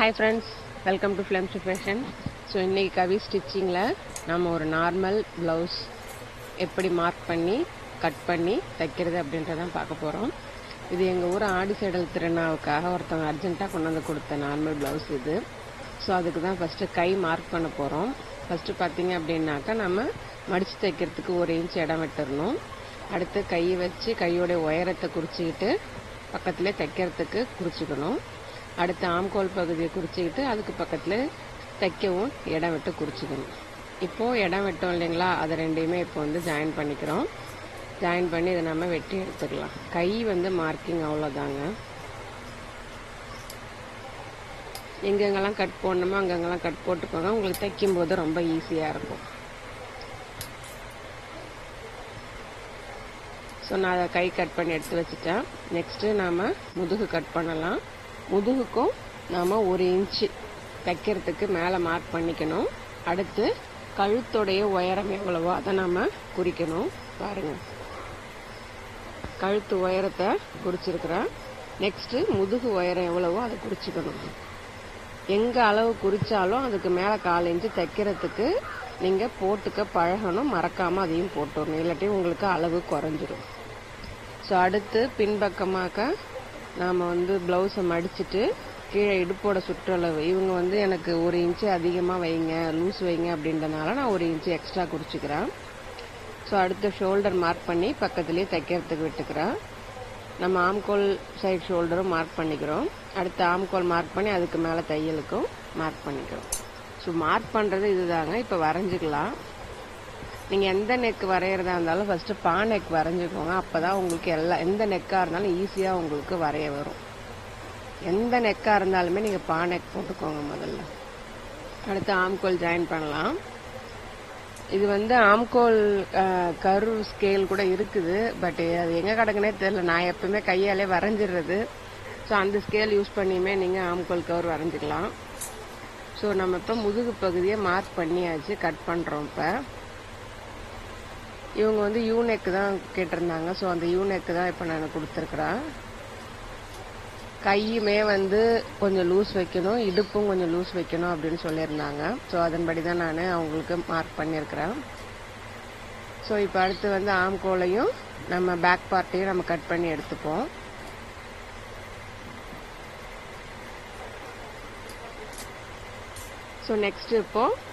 Hi friends, welcome to Plums Fashion. So இன்றைக்கி கவி ஸ்டிச்சிங்கில் நம்ம ஒரு நார்மல் ப்ளவுஸ் எப்படி மார்க் பண்ணி கட் பண்ணி தைக்கிறது அப்படின்றதான் பார்க்க போகிறோம். இது எங்கள் ஊர் ஆடிசைடல் திருநாவுக்காக ஒருத்தவங்க அர்ஜென்ட்டாக கொண்டு வந்து கொடுத்த நார்மல் ப்ளவுஸ் இது. ஸோ அதுக்கு தான் ஃபஸ்ட்டு கை மார்க் பண்ண போகிறோம். ஃபஸ்ட்டு பார்த்தீங்க அப்படின்னாக்கா நம்ம மடித்து தைக்கிறதுக்கு 1 இன்ச் இடம் விட்டுறணும். அடுத்து கையை வச்சு கையோடைய உயரத்தை குறிச்சிக்கிட்டு பக்கத்துலேயே தைக்கிறதுக்கு குறிச்சிக்கணும். அடுத்து ஆம்கோல் பகுதியை குறிச்சிக்கிட்டு அதுக்கு பக்கத்தில் தைக்கவும் இடம் விட்டு குறிச்சிக்கணும். இப்போது இடம் விட்டோம் இல்லைங்களா, அதை ரெண்டையுமே இப்போ வந்து ஜாயின் பண்ணிக்கிறோம். ஜாயின் பண்ணி இதை நம்ம வெட்டி எடுத்துக்கலாம். கை வந்து மார்க்கிங் அவ்வளோதாங்க. எங்கெங்கெல்லாம் கட் போடணுமோ அங்கங்கெல்லாம் கட் போட்டுக்கோங்க. உங்களுக்கு தைக்கும்போது ரொம்ப ஈஸியாக இருக்கும். ஸோ நான் அதை கை கட் பண்ணி எடுத்து வச்சுட்டேன். நெக்ஸ்ட்டு நாம் முதுகு கட் பண்ணலாம். முதுகுக்கும் நாம் 1 இன்ச்சு தைக்கிறதுக்கு மேலே மார்க் பண்ணிக்கணும். அடுத்து கழுத்துடைய உயரம் எவ்வளவோ அதை நம்ம குறிக்கணும். பாருங்கள், கழுத்து உயரத்தை குறிச்சிருக்கிறேன். நெக்ஸ்ட்டு முதுகு உயரம் எவ்வளவோ அதை குறிச்சிக்கணும். எங்கே அளவு குறித்தாலும் அதுக்கு மேலே 1/4 இன்ச்சு தைக்கிறதுக்கு நீங்கள் போட்டுக்க பழகணும். மறக்காமல் அதையும் போட்டுடணும், இல்லாட்டி உங்களுக்கு அளவு குறைஞ்சிரும். ஸோ அடுத்து பின்பக்கமாக நாம் வந்து ப்ளவுஸை மடிச்சுட்டு கீழே இடுப்போட சுற்றளவு இவங்க வந்து எனக்கு 1 இன்ச்சு அதிகமாக வைங்க, லூஸ் வைங்க அப்படின்றனால நான் 1 இன்ச்சு எக்ஸ்ட்ரா குறிச்சிக்கிறேன். ஸோ அடுத்து ஷோல்டர் மார்க் பண்ணி பக்கத்துலேயே தைக்கிறதுக்கு விட்டுக்கிறேன். நம்ம ஆம்கோல் சைட் ஷோல்டரும் மார்க் பண்ணிக்கிறோம். அடுத்து ஆம்கோல் மார்க் பண்ணி அதுக்கு மேலே தையலுக்கும் மார்க் பண்ணிக்கிறோம். ஸோ மார்க் பண்ணுறது இதுதாங்க. இப்போ வரைஞ்சிக்கலாம். நீங்கள் எந்த நெக் வரைகிறதா இருந்தாலும் ஃபஸ்ட்டு பா நெக் வரைஞ்சிக்கோங்க. அப்போ தான் உங்களுக்கு எந்த நெக்காக இருந்தாலும் ஈஸியாக உங்களுக்கு வரைய வரும். எந்த நெக்காக இருந்தாலுமே நீங்கள் பா நெக் போட்டுக்கோங்க முதல்ல. அடுத்து ஆம்கோல் ஜாயின் பண்ணலாம். இது வந்து ஆம்கோல் கர்வ் ஸ்கேல் கூட இருக்குது. பட் அது எங்கே கிடக்குனே தெரியல. நான் எப்பவுமே கையாலே வரைஞ்சிடுறது. ஸோ அந்த ஸ்கேல் யூஸ் பண்ணியுமே நீங்கள் ஆம்கோல் கர்வ் வரைஞ்சிக்கலாம். ஸோ நம்ம இப்போ முதுகு பகுதியை மார்க் பண்ணியாச்சு, கட் பண்ணுறோம். இப்போ இவங்க வந்து யூனெக்கு தான் கேட்டிருந்தாங்க. ஸோ அந்த யூனெக்கு தான் இப்போ நான் கொடுத்துருக்குறேன். கையுமே வந்து கொஞ்சம் லூஸ் வைக்கணும், இடுப்பும் கொஞ்சம் லூஸ் வைக்கணும் அப்படின்னு சொல்லியிருந்தாங்க. ஸோ அதன்படி தான் நான் அவங்களுக்கு மார்க் பண்ணியிருக்கிறேன். ஸோ இப்போ அடுத்து வந்து ஆம்கோலையும் நம்ம பேக் பார்ட்டையும் நம்ம கட் பண்ணி எடுத்துப்போம். ஸோ நெக்ஸ்ட் இப்போது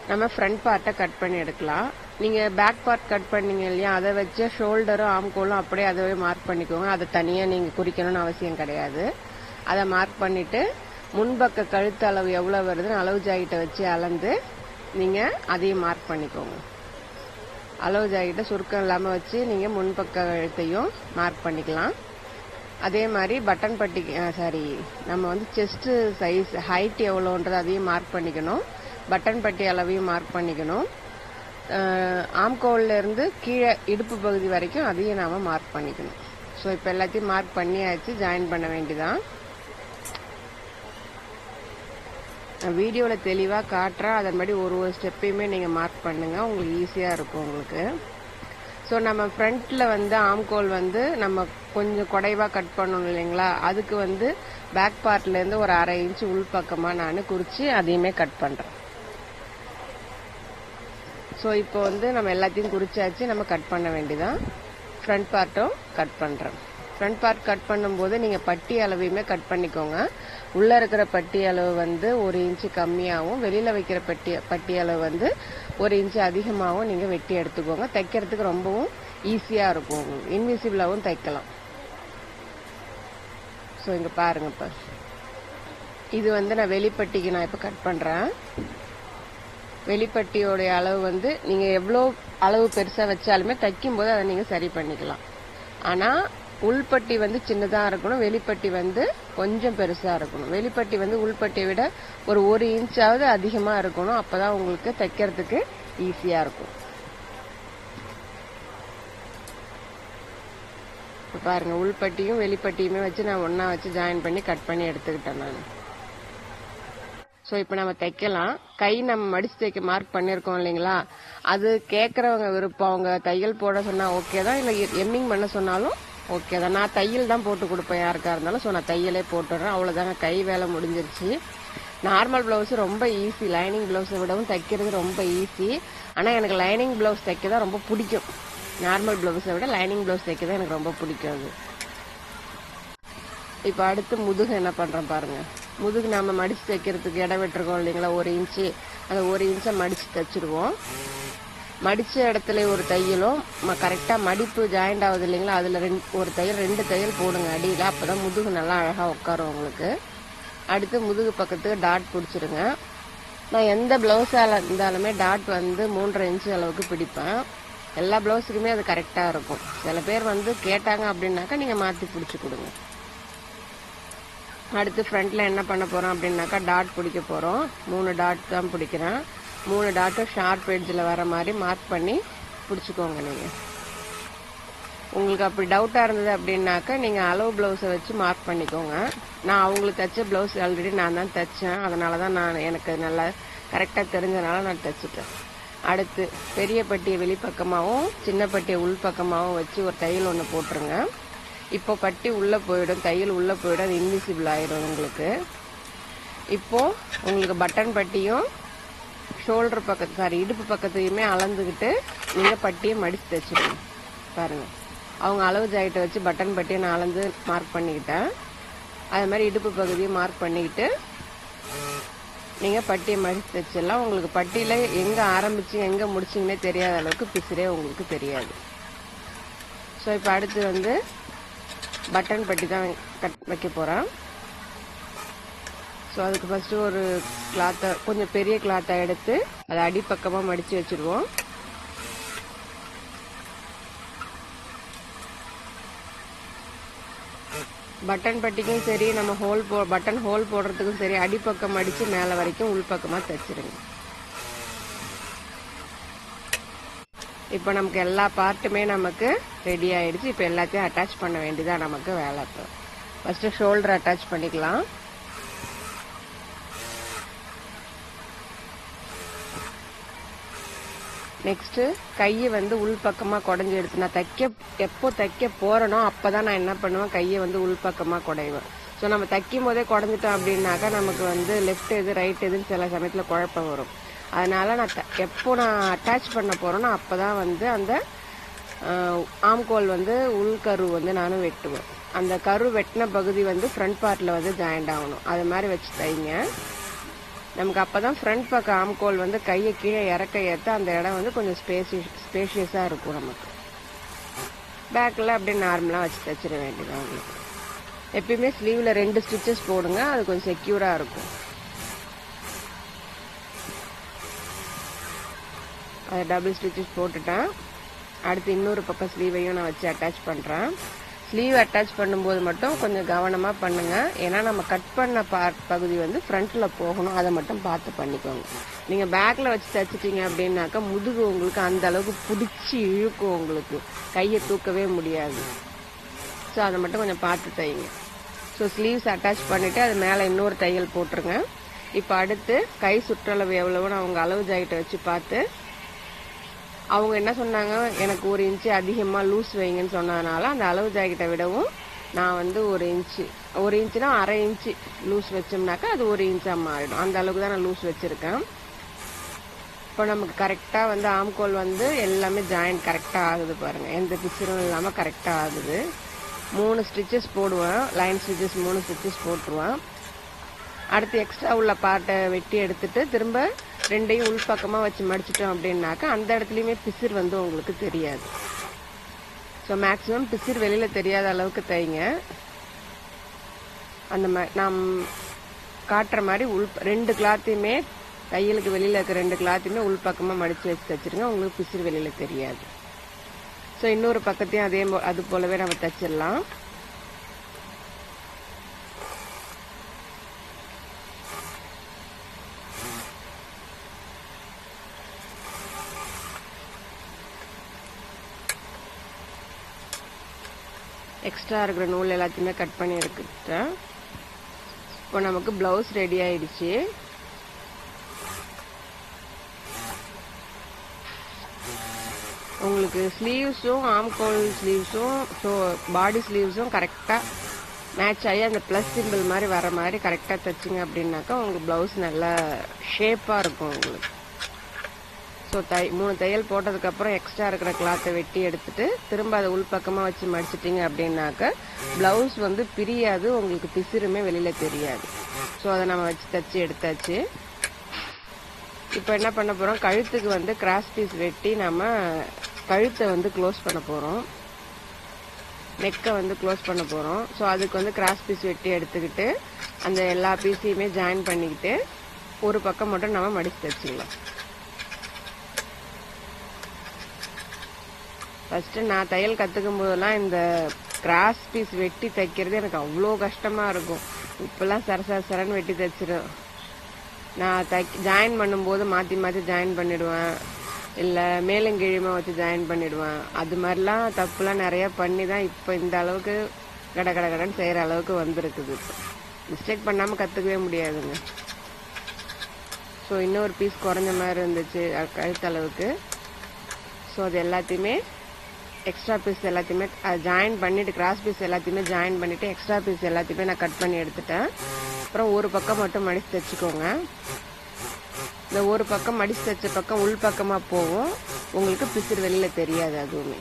நம்ம ஃப்ரண்ட் பார்ட்டை கட் பண்ணி எடுக்கலாம். நீங்கள் பேக் பார்ட் கட் பண்ணீங்க இல்லையா, அதை வச்சு ஷோல்டரும் ஆம்கோலும் அப்படியே அதவே மார்க் பண்ணிக்கோங்க. அதை தனியாக நீங்கள் குறிக்கணும்னு அவசியம் கிடையாது. அதை மார்க் பண்ணிவிட்டு முன்பக்க கழுத்து அளவு எவ்வளோ வருதுன்னு அளவு ஜாக்கெட்டை வச்சு அளந்து நீங்கள் அதையும் மார்க் பண்ணிக்கோங்க. அளவு ஜாக்கெட்டை சுருக்கம் இல்லாமல் வச்சு நீங்கள் முன்பக்க கழுத்தையும் மார்க் பண்ணிக்கலாம். அதே மாதிரி பட்டன் பட்டி நம்ம வந்து செஸ்ட்டு சைஸ் ஹைட் எவ்வளோன்றது அதையும் மார்க் பண்ணிக்கணும். பட்டன் பட்டி அளவையும் மார்க் பண்ணிக்கணும். ஆம்கோல்ல இருந்து கீழே இடுப்பு பகுதி வரைக்கும் அதையும் நாம் மார்க் பண்ணிக்கணும். ஸோ இப்போ எல்லாத்தையும் மார்க் பண்ணியாச்சு, ஜாயின் பண்ண வேண்டியதான். வீடியோவில் தெளிவாக காட்டுறேன். அதன்படி ஒரு ஸ்டெப்பையுமே நீங்கள் மார்க் பண்ணுங்கள், உங்களுக்கு ஈஸியாக இருக்கும் உங்களுக்கு. ஸோ நம்ம ஃப்ரண்ட்டில் வந்து ஆம்கோல் வந்து நம்ம கொஞ்சம் குறைவாக கட் பண்ணணும் இல்லைங்களா, அதுக்கு வந்து பேக் பார்ட்லேருந்து ஒரு 1/2 இன்ச்சு உள் பக்கமாக நான் குறித்து அதையுமே கட் பண்ணுறேன். ஸோ இப்போ வந்து நம்ம எல்லாத்தையும் குறிச்சாச்சு, நம்ம கட் பண்ண வேண்டியதான். ஃப்ரண்ட் பார்ட்டும் கட் பண்ணுறேன். ஃப்ரண்ட் பார்ட் கட் பண்ணும்போது நீங்கள் பட்டி அளவையுமே கட் பண்ணிக்கோங்க. உள்ளே இருக்கிற பட்டி அளவு வந்து 1 இன்ச்சு கம்மியாகவும், வெளியில் வைக்கிற பட்டி அளவு வந்து 1 இன்ச்சு அதிகமாகவும் நீங்கள் வெட்டி எடுத்துக்கோங்க. தைக்கிறதுக்கு ரொம்பவும் ஈஸியாக இருக்கும், இன்விசிபிளாகவும் தைக்கலாம். ஸோ இங்கே பாருங்க, இப்போ இது வந்து நான் வெளிப்பட்டிக்கு நான் இப்போ கட் பண்ணுறேன். வெளிப்பட்டியோடைய அளவு வந்து நீங்கள் எவ்வளோ அளவு பெருசாக வச்சாலுமே தைக்கும்போது அதை நீங்கள் சரி பண்ணிக்கலாம். ஆனால் உள்பட்டி வந்து சின்னதாக இருக்கணும், வெளிப்பட்டி வந்து கொஞ்சம் பெருசாக இருக்கணும். வெளிப்பட்டி வந்து உள்பட்டியை விட ஒரு 1 இன்ச்சாவது அதிகமாக இருக்கணும். அப்போ தான் உங்களுக்கு தைக்கிறதுக்கு ஈஸியாக இருக்கும். இப்போ பாருங்கள், உள்பட்டியும் வெளிப்பட்டியுமே வச்சு நான் ஒன்றா வச்சு ஜாயின் பண்ணி கட் பண்ணி எடுத்துக்கிட்டேன் நான். ஸோ இப்போ நம்ம தைக்கலாம். கை நம்ம மடித்து தைக்க மார்க் பண்ணியிருக்கோம் இல்லைங்களா, அது கேட்குறவங்க விருப்பம். அவங்க தையல் போட சொன்னால் ஓகே தான், இல்லை எம்மிங் பண்ண சொன்னாலும் ஓகே தான். நான் தையல் தான் போட்டு கொடுப்பேன் யாருக்கா இருந்தாலும். ஸோ நான் தையலே போட்டுடுறேன். அவ்வளோதாங்க, கை வேலை முடிஞ்சிருச்சு. நார்மல் ப்ளவுஸு ரொம்ப ஈஸி, லைனிங் ப்ளவுஸை விடவும் தைக்கிறது ரொம்ப ஈஸி. ஆனால் எனக்கு லைனிங் ப்ளவுஸ் தைக்க தான் ரொம்ப பிடிக்கும். நார்மல் ப்ளவுஸை விட லைனிங் ப்ளவுஸ் தைக்க தான் எனக்கு ரொம்ப பிடிக்கும் அது. இப்போ அடுத்து முதுகு என்ன பண்ணுறோம் பாருங்கள். முதுகு நம்ம மடித்து தைக்கிறதுக்கு இடம் விட்டுருக்கோம் இல்லைங்களா, 1 இன்ச்சு. அந்த 1 இன்ச்சை மடித்து தைச்சிடுவோம். மடித்த இடத்துல ஒரு தையலும் கரெக்டாக மடிப்பு ஜாயிண்ட் ஆகுது இல்லைங்களா, அதில் ஒரு தையல் 2 தையல் போடுங்க அடியில். அப்போ தான் முதுகு நல்லா அழகாக உட்காரும் உங்களுக்கு. அடுத்து முதுகு பக்கத்துக்கு டாட் பிடிச்சிருங்க. நான் எந்த ப்ளவுஸாக இருந்தாலுமே டாட் வந்து 3.5 இன்ச்சு அளவுக்கு பிடிப்பேன். எல்லா ப்ளவுஸுக்குமே அது கரெக்டாக இருக்கும். சில பேர் வந்து கேட்டாங்க அப்படின்னாக்கா நீங்கள் மாற்றி பிடிச்சி கொடுங்க. அடுத்து ஃப்ரண்ட்டில் என்ன பண்ண போகிறோம் அப்படின்னாக்கா டாட் பிடிக்க போகிறோம். 3 டாட் தான் பிடிக்கிறேன். 3 டாட்டும் ஷார்ப் எட்ஜில் வர மாதிரி மார்க் பண்ணி பிடிச்சிக்கோங்க. நீங்கள் உங்களுக்கு அப்படி டவுட்டாக இருந்தது அப்படின்னாக்கா நீங்கள் அளவு ப்ளவுஸை வச்சு மார்க் பண்ணிக்கோங்க. நான் அவங்களுக்கு தைச்ச ப்ளவுஸ் ஆல்ரெடி நான் தான் தைச்சேன். அதனால தான் எனக்கு நல்லா கரெக்டாக தெரிஞ்சதுனால நான் தைச்சிட்டேன். அடுத்து பெரிய பட்டியை வெளிப்பக்கமாகவும் சின்ன பட்டியை உள்பக்கமாகவும் வச்சு ஒரு தையல் ஒன்று போட்டுருங்க. இப்போ பட்டி உள்ளே போயிடும், தையல் உள்ளே போயிடும், அது இன்விசிபிள் ஆகிடும் உங்களுக்கு. இப்போது உங்களுக்கு பட்டன் பட்டியும் ஷோல்டர் பக்கத்து இடுப்பு பக்கத்தையுமே அளந்துக்கிட்டு நீங்கள் பட்டியை மடித்து தைச்சிடுங்க. பாருங்கள், அவங்க அளவு ஜாயிட்டை வச்சு பட்டன் பட்டியை நான் அளந்து மார்க் பண்ணிக்கிட்டேன். அது மாதிரி இடுப்பு பகுதியை மார்க் பண்ணிக்கிட்டு நீங்கள் பட்டியை மடித்து தைச்சிடலாம். உங்களுக்கு பட்டியில் எங்கே ஆரம்பிச்சு எங்கே முடிச்சிங்கன்னே தெரியாத அளவுக்கு பிசுரே உங்களுக்கு தெரியாது. ஸோ இப்போ அடுத்து வந்து பட்டன் பட்டி தான் வைக்க போகிறேன். ஸோ அதுக்கு ஃபஸ்ட்டு ஒரு கிளாத்தை, கொஞ்சம் பெரிய கிளாத்தை எடுத்து அதை அடிப்பக்கமாக மடித்து வச்சுடுவோம். பட்டன் பட்டிக்கும் சரி, நம்ம பட்டன் ஹோல் போடுறதுக்கும் சரி, அடிப்பக்கம் அடித்து மேலே வரைக்கும் உள்பக்கமாக தைச்சிருங்க. இப்போ நமக்கு எல்லா பார்ட்டுமே நமக்கு ரெடி ஆயிடுச்சு. இப்போ எல்லாத்தையும் அட்டாச் பண்ண வேண்டியதான் நமக்கு வேலை. இப்போ ஃபஸ்ட்டு ஷோல்டர் அட்டாச் பண்ணிக்கலாம். நெக்ஸ்ட்டு கையை வந்து உள்பக்கமாக குடஞ்சி எடுத்து நான் எப்போ தைக்க போகிறேனோ அப்போ தான் நான் என்ன பண்ணுவேன், கையை வந்து உள்பக்கமாக குடைவேன். ஸோ நம்ம தைக்கும் போதே குடஞ்சிட்டோம் அப்படின்னாக்கா நமக்கு வந்து லெஃப்ட் எது ரைட் எதுன்னு சில சமயத்தில் குழப்பம் வரும். அதனால் நான் எப்போ நான் அட்டாச் பண்ண போகிறேனோ அப்போ தான் வந்து அந்த ஆம்கோல் வந்து உள்கரு வந்து நானும் வெட்டுவேன். அந்த கரு வெட்டின பகுதி வந்து ஃப்ரண்ட் பார்ட்டில் வந்து ஜாயிண்ட் ஆகணும். அது மாதிரி வச்சு தைங்க. நமக்கு அப்போ தான் ஃப்ரண்ட் பக்கம் ஆம்கோல் வந்து கையை கீழே இறக்க ஏற்ற அந்த இடம் வந்து கொஞ்சம் ஸ்பேஷியஸாக இருக்கும் நமக்கு. பேக்கில் அப்படியே நார்மலாக வச்சு தைச்சிட வேண்டியது உங்களுக்கு. எப்பயுமே ஸ்லீவில் 2 ஸ்டிச்சஸ் போடுங்க, அது கொஞ்சம் செக்யூராக இருக்கும். அதை டபுள் ஸ்டிச்சஸ் போட்டுட்டேன். அடுத்து இன்னொரு பக்கம் ஸ்லீவையும் நான் வச்சு அட்டாச் பண்ணுறேன். ஸ்லீவ் அட்டாச் பண்ணும்போது மட்டும் கொஞ்சம் கவனமாக பண்ணுங்கள். ஏன்னா நம்ம கட் பண்ண பகுதி வந்து ஃப்ரண்ட்டில் போகணும், அதை மட்டும் பார்த்து பண்ணிக்கோங்க. நீங்கள் பேக்கில் வச்சு தைச்சிட்டிங்க அப்படின்னாக்கா முதுகு உங்களுக்கு அந்த அளவுக்கு பிடிச்சி இழுக்கும், உங்களுக்கு கையை தூக்கவே முடியாது. ஸோ அதை மட்டும் கொஞ்சம் பார்த்து தைங்க. ஸோ ஸ்லீவ்ஸ் அட்டாச் பண்ணிவிட்டு அது மேலே இன்னொரு தையல் போட்டுருங்க. இப்போ அடுத்து கை சுற்றளவு எவ்வளோன்னு அவங்க அளவு ஜாக்கெட்டை வச்சு பார்த்து, அவங்க என்ன சொன்னாங்க, எனக்கு 1 இன்ச்சு அதிகமாக லூஸ் வைங்கன்னு சொன்னதுனால அந்த அளவு ஜாக்கெட்டை விடவும் நான் வந்து 1 இன்ச்சுனா 1/2 இன்ச்சு லூஸ் வச்சோம்னாக்கா அது 1 இன்ச்சாக மாறிடும். அந்த அளவுக்கு தான் நான் லூஸ் வச்சுருக்கேன். இப்போ நமக்கு கரெக்டாக வந்து ஆம்கோல் வந்து எல்லாமே ஜாயிண்ட் கரெக்டாக ஆகுது பாருங்கள், எந்த பிசுரும் இல்லாமல் கரெக்டாக ஆகுது. 3 ஸ்டிச்சஸ் போடுவேன், லைன் ஸ்டிச்சஸ் 3 ஸ்டிச்சஸ் போட்டுருவேன். அடுத்து எக்ஸ்ட்ரா உள்ள பார்ட்டை வெட்டி எடுத்துட்டு திரும்ப 2ஐயும் உள்பக்கமாக வச்சு மடிச்சிட்டோம் அப்படின்னாக்கா அந்த இடத்துலையுமே பிசிறு வந்து உங்களுக்கு தெரியாது. ஸோ மேக்ஸிமம் பிசிறு வெளியில் தெரியாத அளவுக்கு தைங்க. அந்த நாம் காட்டுற மாதிரி 2 கிளாத்தையுமே தையலுக்கு வெளியில் இருக்க 2 கிளாத்தையுமே உள்பக்கமாக மடித்து வச்சு தைச்சிருங்க, உங்களுக்கு பிசிறு வெளியில் தெரியாது. ஸோ இன்னொரு பக்கத்தையும் அது போலவே நம்ம தைச்சிடலாம். எக்ஸ்ட்ரா இருக்கிற நூல் எல்லாத்தையுமே கட் பண்ணி எடுத்துட்டேன். இப்போ நமக்கு ப்ளவுஸ் ரெடி ஆயிடுச்சு. உங்களுக்கு ஸ்லீவ்ஸும் ஆம்கோல் ஸ்லீவ்ஸும் ஸோ பாடி ஸ்லீவ்ஸும் கரெக்டாக மேட்ச் ஆகி அந்த ப்ளஸ் சிம்பிள் மாதிரி வர மாதிரி கரெக்டாக தைச்சிங்க அப்படின்னாக்கா உங்களுக்கு ப்ளவுஸ் நல்லா ஷேப்பாக இருக்கும் உங்களுக்கு. ஸோ 3 தையல் போட்டதுக்கப்புறம் எக்ஸ்ட்ரா இருக்கிற கிளாத்தை வெட்டி எடுத்துட்டு திரும்ப அதை உள்பக்கமாக வச்சு மடிச்சிட்டிங்க அப்படின்னாக்க ப்ளவுஸ் வந்து பிரியாது, உங்களுக்கு பிசிறுமே வெளியில் தெரியாது. ஸோ அதை நம்ம வச்சு தைச்சி எடுத்தாச்சு. இப்போ என்ன பண்ண போகிறோம், கழுத்துக்கு வந்து கிராஸ் பீஸ் வெட்டி நம்ம கழுத்தை வந்து க்ளோஸ் பண்ண போகிறோம், நெக்கை வந்து க்ளோஸ் பண்ண போகிறோம். ஸோ அதுக்கு வந்து கிராஸ் பீஸ் வெட்டி எடுத்துக்கிட்டு அந்த எல்லா பீஸையுமே ஜாயின் பண்ணிக்கிட்டு ஒரு பக்கம் மட்டும் நம்ம மடித்து தைச்சிக்கலாம். ஃபஸ்ட்டு நான் தையல் கற்றுக்கும் போதெல்லாம் இந்த கிராஸ் பீஸ் வெட்டி தைக்கிறது எனக்கு அவ்வளோ கஷ்டமாக இருக்கும். இப்போல்லாம் சரன்னு வெட்டி தைச்சிடும். நான் ஜாயின் பண்ணும்போது மாற்றி மாற்றி ஜாயின் பண்ணிடுவேன், இல்லை மேலும் கீழுமா வச்சு ஜாயின் பண்ணிடுவேன். அது மாதிரிலாம் தப்புலாம் நிறையா பண்ணி தான் இப்போ இந்த அளவுக்கு கடன்னு செய்கிற அளவுக்கு வந்திருக்குது. மிஸ்டேக் பண்ணாமல் கற்றுக்கவே முடியாதுங்க. ஸோ இன்னொரு பீஸ் குறைஞ்ச மாதிரி இருந்துச்சு கழுத்தளவுக்கு. ஸோ அது எல்லாத்தையுமே எக்ஸ்ட்ரா பீஸ் எல்லாத்தையுமே ஜாயின் பண்ணிவிட்டு கிராஸ் பீஸ் எல்லாத்தையுமே ஜாயின் பண்ணிவிட்டு எக்ஸ்ட்ரா பீஸ் எல்லாத்தையுமே நான் கட் பண்ணி எடுத்துட்டேன். அப்புறம் ஒரு பக்கம் மட்டும் மடித்து தைச்சிக்கோங்க. இந்த ஒரு பக்கம் மடித்து தைச்ச பக்கம் உள் பக்கமாக போகும், உங்களுக்கு பிசிறு வெளியில் தெரியாது அதுவுமே.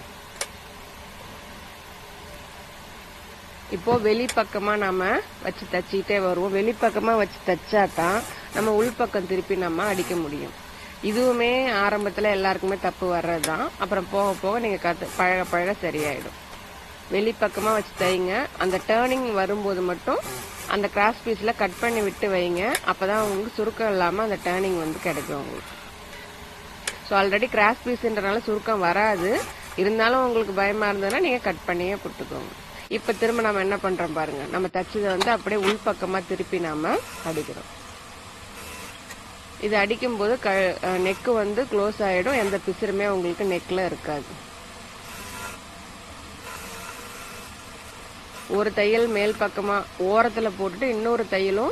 இப்போ வெளிப்பக்கமாக நம்ம வச்சு தைச்சிக்கிட்டே வருவோம். வெளிப்பக்கமாக வச்சு தைச்சா தான் நம்ம உள்பக்கம் திருப்பி நம்ம அடிக்க முடியும். இதுவுமே ஆரம்பத்தில் எல்லாருக்குமே தப்பு வர்றது தான். அப்புறம் போக போக நீங்கள் பழக சரியாயிடும். வெளிப்பக்கமாக வச்சு தைங்க. அந்த டேர்னிங் வரும்போது மட்டும் அந்த கிராஸ் பீஸில் கட் பண்ணி விட்டு வைங்க. அப்போ தான் உங்களுக்கு சுருக்கம் இல்லாமல் அந்த டேர்னிங் வந்து கிடைக்கும் உங்களுக்கு. ஸோ ஆல்ரெடி கிராஸ் பீஸுன்றனால சுருக்கம் வராது. இருந்தாலும் உங்களுக்கு பயமாக இருந்ததுன்னா நீங்கள் கட் பண்ணியே கொடுத்துக்கோங்க. இப்போ திரும்ப நம்ம என்ன பண்ணுறோம் பாருங்கள், நம்ம தைச்சதை வந்து அப்படியே உள்பக்கமாக திருப்பி நாம் அடிக்கிறோம். இது அடிக்கும்போது நெக்கு வந்து க்ளோஸ் ஆகிடும், எந்த பிசிறுமே உங்களுக்கு நெக்கில் இருக்காது. ஒரு தையல் மேல் பக்கமாக ஓரத்தில் போட்டுட்டு இன்னொரு தையலும்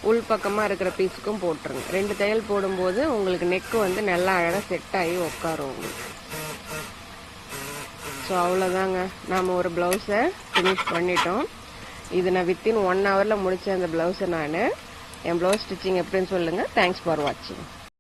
உள் பக்கமாக இருக்கிற பீஸுக்கும் போட்டுருங்க. 2 தையல் போடும்போது உங்களுக்கு நெக்கு வந்து நல்லா அழகாக செட் ஆகி உட்காரும் உங்களுக்கு. ஸோ அவ்வளோதாங்க, நாம் ஒரு ப்ளவுஸை ஃபினிஷ் பண்ணிட்டோம். இது நான் வித்தின் 1 ஹவரில் முடித்த அந்த ப்ளவுஸை நான் என் ப்ளவுஸ் ஸ்டிச்சிங் எப்படின்னு சொல்லுங்கள். தேங்க்ஸ் ஃபார் வாட்சிங்.